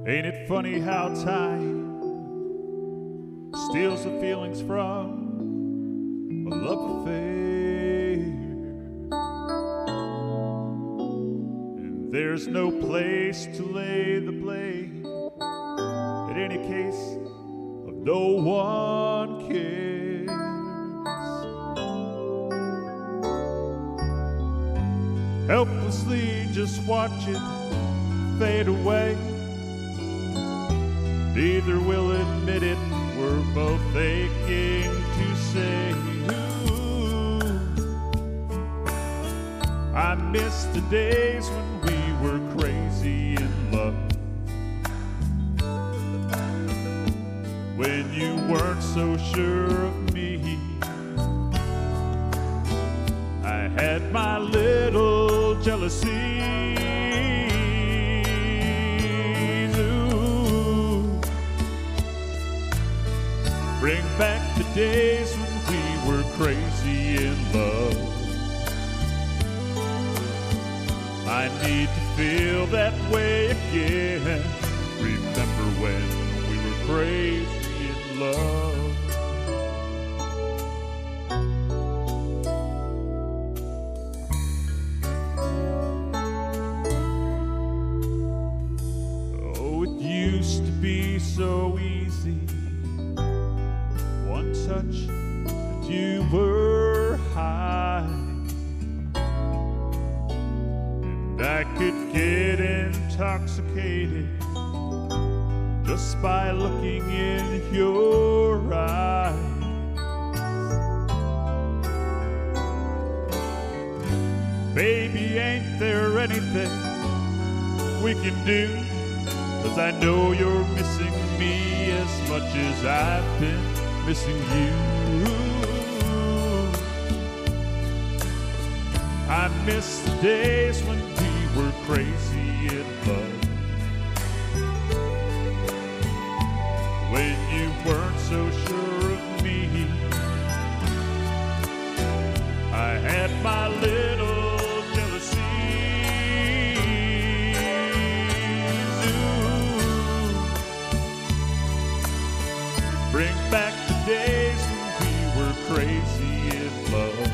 Ain't it funny how time steals the feelings from a love affair? And there's no place to lay the blame. In any case, no one cares. Helplessly just watch it fade away. Neither will admit it, we're both aching to say, ooh, I miss the days when we were crazy in love, when you weren't so sure of me. I had my little jealousies. Ooh. Bring back the days when we were crazy in love. I need to feel that way again. Remember when we were crazy in love. Oh, it used to be so easy. One touch and you were high, and I could get intoxicated just by looking in your eyes. Baby, ain't there anything we can do? 'Cause I know you're missing me as much as I've been missing you. I miss the days when we were crazy in love, when you weren't so sure of me. I had my little jealousies. Ooh. Bring back the days when we were crazy in love.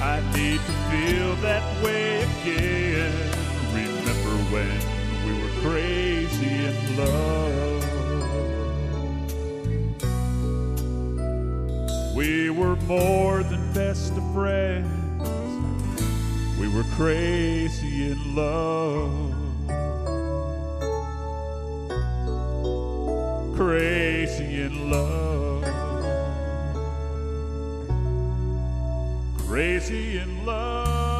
I need to feel that way again. Remember when we were crazy in love. We were more than best of friends. We were crazy in love. Crazy in love. Crazy in love.